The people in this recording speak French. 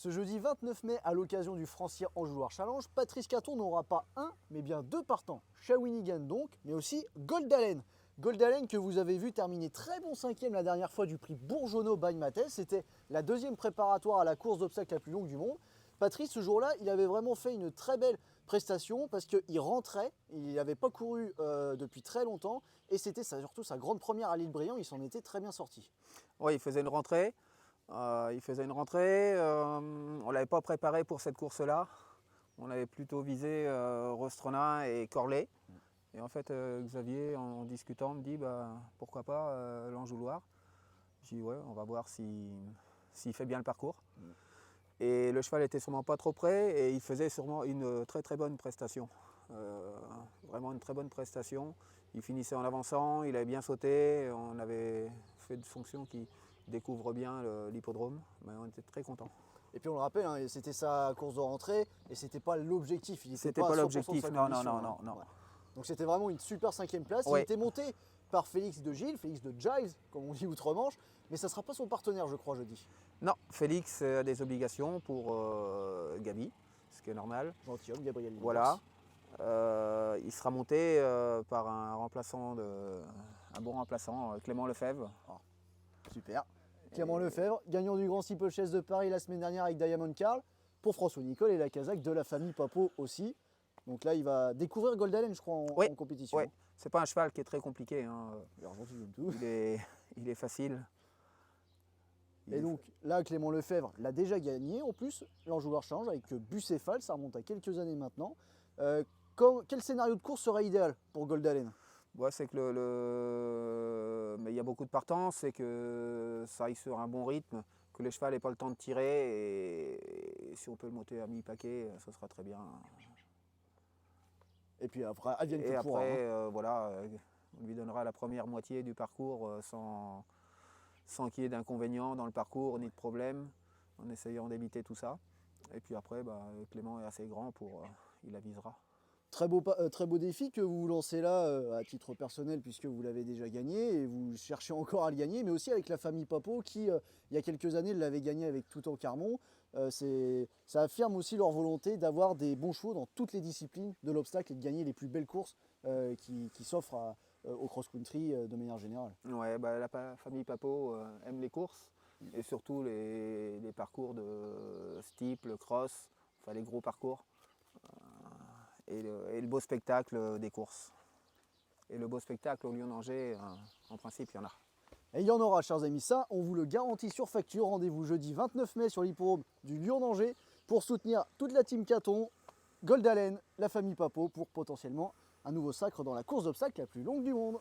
Ce jeudi 29 mai, à l'occasion du Francia Anjouloir Challenge, Patrice Caton n'aura pas un, mais bien deux partants. Shawinigan donc, mais aussi Goldalen. Goldalen que vous avez vu terminer très bon cinquième la dernière fois du prix Bourgeonneau by Mattel. C'était la deuxième préparatoire à la course d'obstacles la plus longue du monde. Patrice, ce jour-là, il avait vraiment fait une très belle prestation parce qu'il rentrait, il n'avait pas couru depuis très longtemps et c'était surtout sa grande première à l'Île-Briand, il s'en était très bien sorti. Oui, il faisait une rentrée. On ne l'avait pas préparé pour cette course-là. On avait plutôt visé Rostronin et Corlay. Et en fait, Xavier, en discutant, me dit pourquoi pas l'Anjouloir. J'ai dit ouais, on va voir s'il fait bien le parcours. Et le cheval était sûrement pas trop prêt et il faisait sûrement une très très bonne prestation. Vraiment une très bonne prestation. Il finissait en avançant, il avait bien sauté. On avait fait de fonction qui découvre bien l'hippodrome. Mais on était très contents. Et puis on le rappelle, hein, c'était sa course de rentrée et c'était pas l'objectif. C'était pas l'objectif, non. Ouais. Donc c'était vraiment une super cinquième place. Ouais. Il était monté par Félix de Gilles, Félix de Giles, comme on dit outre-Manche, mais ça ne sera pas son partenaire, je crois, jeudi. Non, Félix a des obligations pour Gabi, ce qui est normal. Gentilhomme, Gabriel Linders. Voilà. Il sera monté par un bon remplaçant, Clément Lefebvre. Oh, super. Clément Lefebvre, gagnant du Grand Steeplechase de Paris la semaine dernière avec Diamond Carl, pour François Nicole et la Kazakh de la famille Papo aussi. Donc là, il va découvrir Goldalen, je crois, en compétition. Oui, c'est pas un cheval qui est très compliqué. Hein. Il est facile. Et donc là, Clément Lefebvre l'a déjà gagné en plus, l'Anjouloir Challenge avec Bucéphale, ça remonte à quelques années maintenant. Quel scénario de course serait idéal pour Goldalen? C'est que mais il y a beaucoup de partants, c'est que ça aille sur un bon rythme, que le cheval n'ait pas le temps de tirer et si on peut le monter à mi-paquet, ce sera très bien. Et puis après, advienne que pourra. On lui donnera la première moitié du parcours sans qu'il y ait d'inconvénients dans le parcours ni de problème, en essayant d'éviter tout ça. Et puis après, Clément est assez grand il avisera. Très beau défi que vous lancez là à titre personnel puisque vous l'avez déjà gagné et vous cherchez encore à le gagner, mais aussi avec la famille Papo qui, il y a quelques années, l'avait gagné avec Toutankhamon. Ça affirme aussi leur volonté d'avoir des bons chevaux dans toutes les disciplines de l'obstacle et de gagner les plus belles courses qui s'offrent au cross-country de manière générale. Ouais, la famille Papo aime les courses et surtout les parcours de steeple, cross, enfin les gros parcours. Et le beau spectacle des courses. Et le beau spectacle au Lyon-Angers, en principe, il y en a. Et il y en aura, chers amis, ça, on vous le garantit sur facture. Rendez-vous jeudi 29 mai sur l'hippodrome du Lyon-Angers pour soutenir toute la team Caton, Goldalen, la famille Papo, pour potentiellement un nouveau sacre dans la course d'obstacles la plus longue du monde.